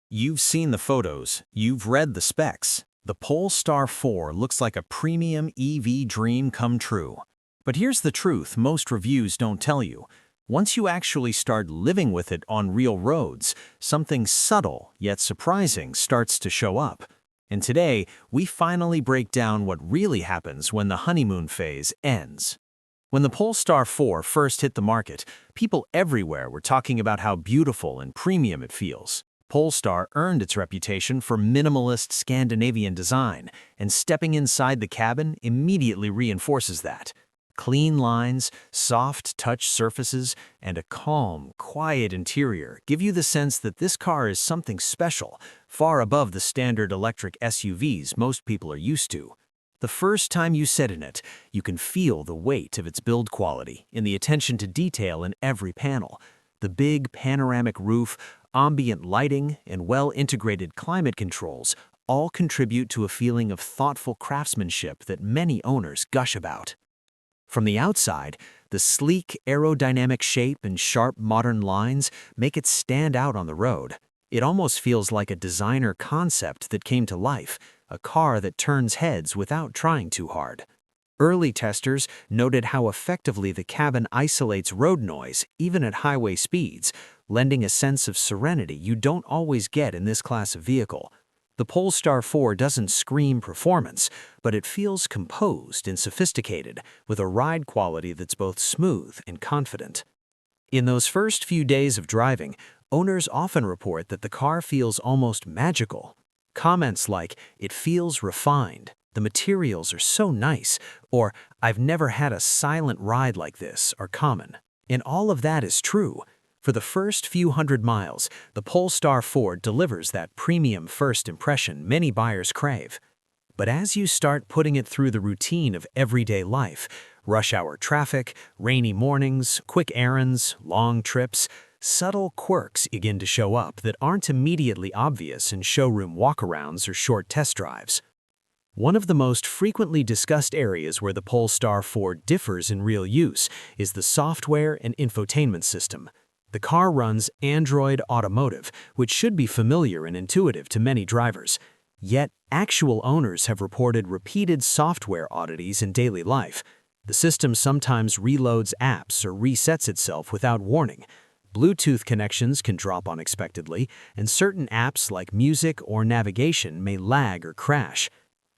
You've seen the photos, you've read the specs. The Polestar 4 looks like a premium EV dream come true. But here's the truth most reviews don't tell you. Once you actually start living with it on real roads, something subtle yet surprising starts to show up. And today, we finally break down what really happens when the honeymoon phase ends. When the Polestar 4 first hit the market, people everywhere were talking about how beautiful and premium it feels. Polestar earned its reputation for minimalist Scandinavian design, and stepping inside the cabin immediately reinforces that. Clean lines, soft touch surfaces, and a calm, quiet interior give you the sense that this car is something special, far above the standard electric SUVs most people are used to. The first time you sit in it, you can feel the weight of its build quality in the attention to detail in every panel. The big panoramic roof, ambient lighting, and well-integrated climate controls all contribute to a feeling of thoughtful craftsmanship that many owners gush about. From the outside, the sleek, aerodynamic shape and sharp modern lines make it stand out on the road. It almost feels like a designer concept that came to life, a car that turns heads without trying too hard. Early testers noted how effectively the cabin isolates road noise, even at highway speeds, lending a sense of serenity you don't always get in this class of vehicle. The Polestar 4 doesn't scream performance, but it feels composed and sophisticated, with a ride quality that's both smooth and confident. In those first few days of driving, owners often report that the car feels almost magical. Comments like, "It feels refined," "The materials are so nice," or "I've never had a silent ride like this," are common. And all of that is true. For the first few hundred miles, the Polestar 4 delivers that premium first impression many buyers crave. But as you start putting it through the routine of everyday life, rush hour traffic, rainy mornings, quick errands, long trips, subtle quirks begin to show up that aren't immediately obvious in showroom walkarounds or short test drives. One of the most frequently discussed areas where the Polestar 4 differs in real use is the software and infotainment system. The car runs Android Automotive, which should be familiar and intuitive to many drivers. Yet, actual owners have reported repeated software oddities in daily life. The system sometimes reloads apps or resets itself without warning. Bluetooth connections can drop unexpectedly, and certain apps like music or navigation may lag or crash.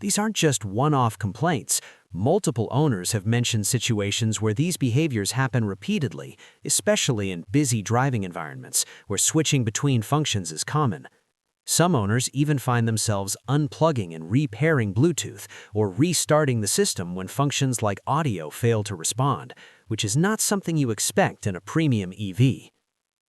These aren't just one-off complaints. Multiple owners have mentioned situations where these behaviors happen repeatedly, especially in busy driving environments where switching between functions is common. Some owners even find themselves unplugging and repairing Bluetooth or restarting the system when functions like audio fail to respond, which is not something you expect in a premium EV.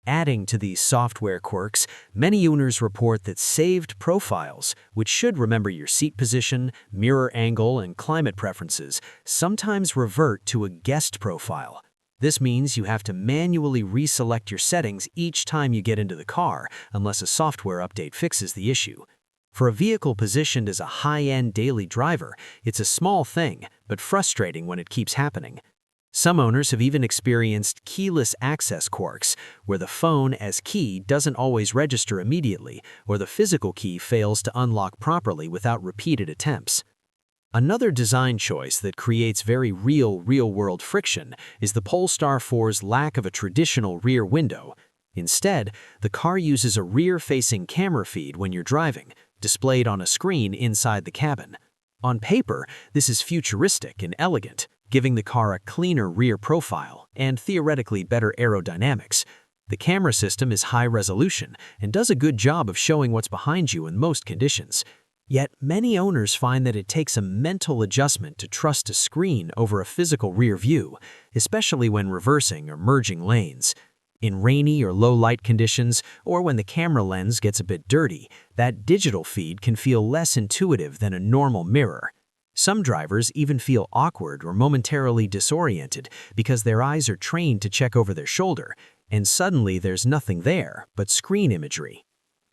Adding to these software quirks, many owners report that saved profiles, which should remember your seat position, mirror angle, and climate preferences, sometimes revert to a guest profile. This means you have to manually reselect your settings each time you get into the car, unless a software update fixes the issue. For a vehicle positioned as a high-end daily driver, it's a small thing, but frustrating when it keeps happening. Some owners have even experienced keyless access quirks, where the phone as key doesn't always register immediately, or the physical key fails to unlock properly without repeated attempts. Another design choice that creates very real-world friction is the Polestar 4's lack of a traditional rear window. Instead, the car uses a rear-facing camera feed when you're driving, displayed on a screen inside the cabin. On paper, this is futuristic and elegant, giving the car a cleaner rear profile and theoretically better aerodynamics. The camera system is high resolution and does a good job of showing what's behind you in most conditions. Yet, many owners find that it takes a mental adjustment to trust a screen over a physical rear view, especially when reversing or merging lanes. In rainy or low light conditions, or when the camera lens gets a bit dirty, that digital feed can feel less intuitive than a normal mirror. Some drivers even feel awkward or momentarily disoriented because their eyes are trained to check over their shoulder, and suddenly there's nothing there but screen imagery.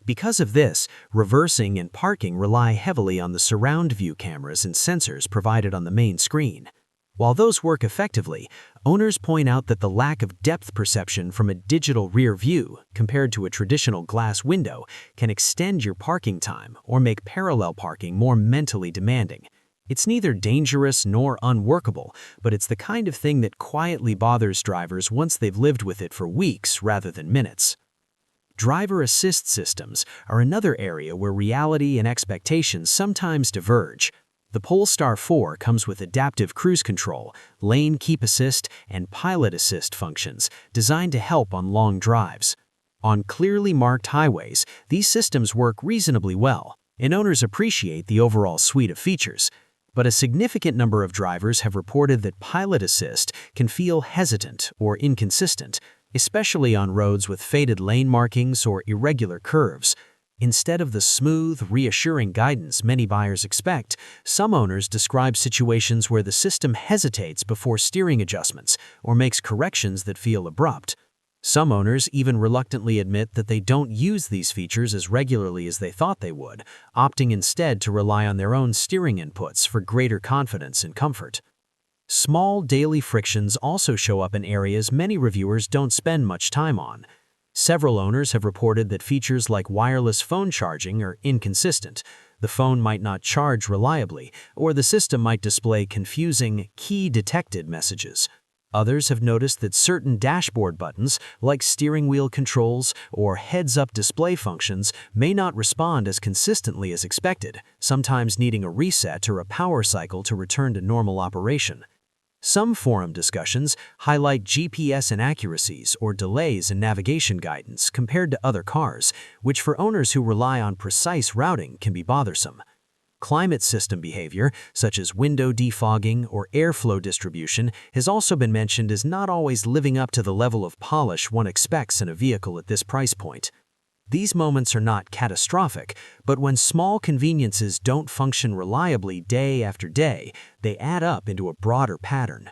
Because of this, reversing and parking rely heavily on the surround view cameras and sensors provided on the main screen. While those work effectively, owners point out that the lack of depth perception from a digital rear view compared to a traditional glass window can extend your parking time or make parallel parking more mentally demanding. It's neither dangerous nor unworkable, but it's the kind of thing that quietly bothers drivers once they've lived with it for weeks rather than minutes. Driver assist systems are another area where reality and expectations sometimes diverge. The Polestar 4 comes with adaptive cruise control, lane keep assist, and pilot assist functions designed to help on long drives. On clearly marked highways, these systems work reasonably well, and owners appreciate the overall suite of features. But a significant number of drivers have reported that pilot assist can feel hesitant or inconsistent, especially on roads with faded lane markings or irregular curves. Instead of the smooth, reassuring guidance many buyers expect, some owners describe situations where the system hesitates before steering adjustments or makes corrections that feel abrupt. Some owners even reluctantly admit that they don't use these features as regularly as they thought they would, opting instead to rely on their own steering inputs for greater confidence and comfort. Small daily frictions also show up in areas many reviewers don't spend much time on. Several owners have reported that features like wireless phone charging are inconsistent. The phone might not charge reliably, or the system might display confusing key detected messages. Others have noticed that certain dashboard buttons, like steering wheel controls or heads-up display functions, may not respond as consistently as expected, sometimes needing a reset or a power cycle to return to normal operation. Some forum discussions highlight GPS inaccuracies or delays in navigation guidance compared to other cars, which for owners who rely on precise routing can be bothersome. Climate system behavior, such as window defogging or airflow distribution, has also been mentioned as not always living up to the level of polish one expects in a vehicle at this price point. These moments are not catastrophic, but when small conveniences don't function reliably day after day, they add up into a broader pattern.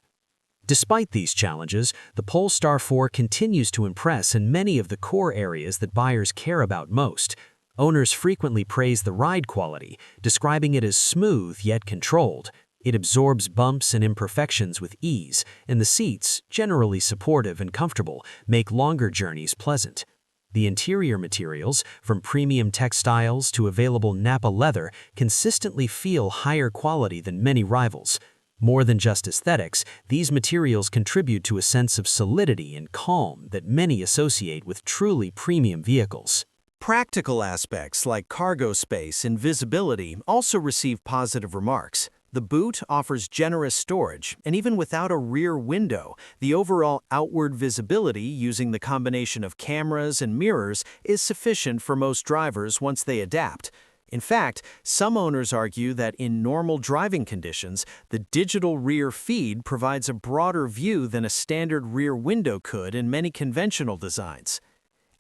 Despite these challenges, the Polestar 4 continues to impress in many of the core areas that buyers care about most. Owners frequently praise the ride quality, describing it as smooth yet controlled. It absorbs bumps and imperfections with ease, and the seats, generally supportive and comfortable, make longer journeys pleasant. The interior materials, from premium textiles to available Napa leather, consistently feel higher quality than many rivals. More than just aesthetics, these materials contribute to a sense of solidity and calm that many associate with truly premium vehicles. Practical aspects like cargo space and visibility also receive positive remarks. The boot offers generous storage, and even without a rear window, the overall outward visibility using the combination of cameras and mirrors is sufficient for most drivers once they adapt. In fact, some owners argue that in normal driving conditions, the digital rear feed provides a broader view than a standard rear window could in many conventional designs.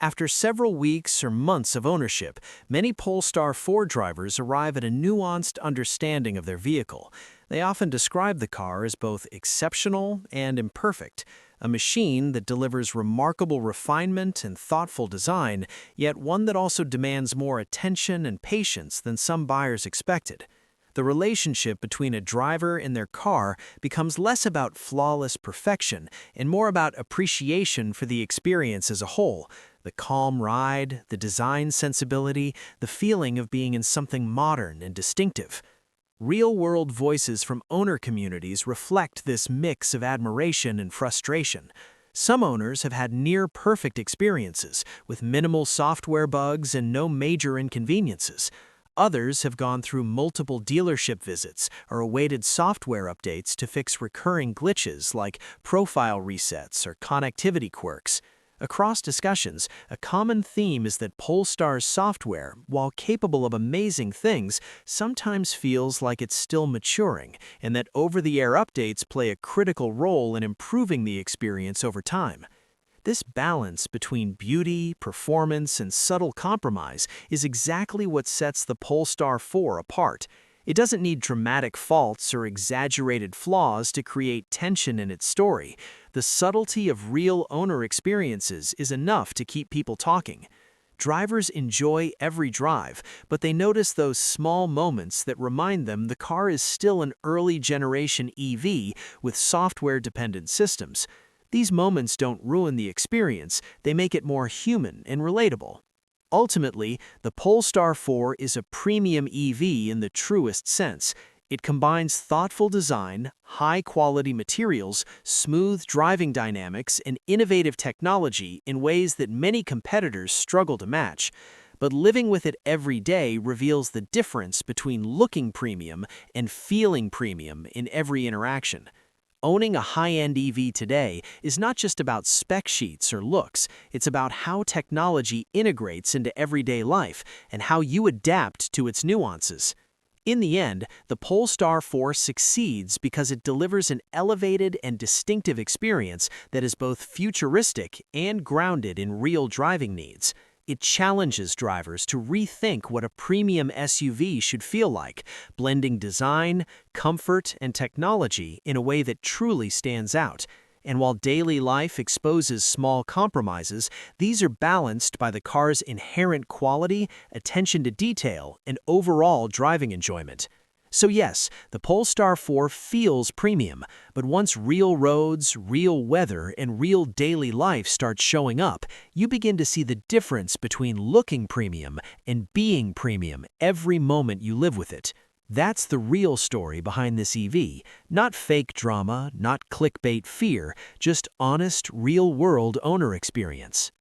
After several weeks or months of ownership, many Polestar 4 drivers arrive at a nuanced understanding of their vehicle. They often describe the car as both exceptional and imperfect, a machine that delivers remarkable refinement and thoughtful design, yet one that also demands more attention and patience than some buyers expected. The relationship between a driver and their car becomes less about flawless perfection and more about appreciation for the experience as a whole. The calm ride, the design sensibility, the feeling of being in something modern and distinctive. Real-world voices from owner communities reflect this mix of admiration and frustration. Some owners have had near-perfect experiences, with minimal software bugs and no major inconveniences. Others have gone through multiple dealership visits or awaited software updates to fix recurring glitches like profile resets or connectivity quirks. Across discussions, a common theme is that Polestar's software, while capable of amazing things, sometimes feels like it's still maturing, and that over-the-air updates play a critical role in improving the experience over time. This balance between beauty, performance, and subtle compromise is exactly what sets the Polestar 4 apart. It doesn't need dramatic faults or exaggerated flaws to create tension in its story. The subtlety of real owner experiences is enough to keep people talking. Drivers enjoy every drive, but they notice those small moments that remind them the car is still an early-generation EV with software-dependent systems. These moments don't ruin the experience, they make it more human and relatable. Ultimately, the Polestar 4 is a premium EV in the truest sense. It combines thoughtful design, high-quality materials, smooth driving dynamics, and innovative technology in ways that many competitors struggle to match. But living with it every day reveals the difference between looking premium and feeling premium in every interaction. Owning a high-end EV today is not just about spec sheets or looks, it's about how technology integrates into everyday life and how you adapt to its nuances. In the end, the Polestar 4 succeeds because it delivers an elevated and distinctive experience that is both futuristic and grounded in real driving needs. It challenges drivers to rethink what a premium SUV should feel like, blending design, comfort, and technology in a way that truly stands out. And while daily life exposes small compromises, these are balanced by the car's inherent quality, attention to detail, and overall driving enjoyment. So yes, the Polestar 4 feels premium, but once real roads, real weather, and real daily life start showing up, you begin to see the difference between looking premium and being premium every moment you live with it. That's the real story behind this EV. Not fake drama, not clickbait fear, just honest, real-world owner experience.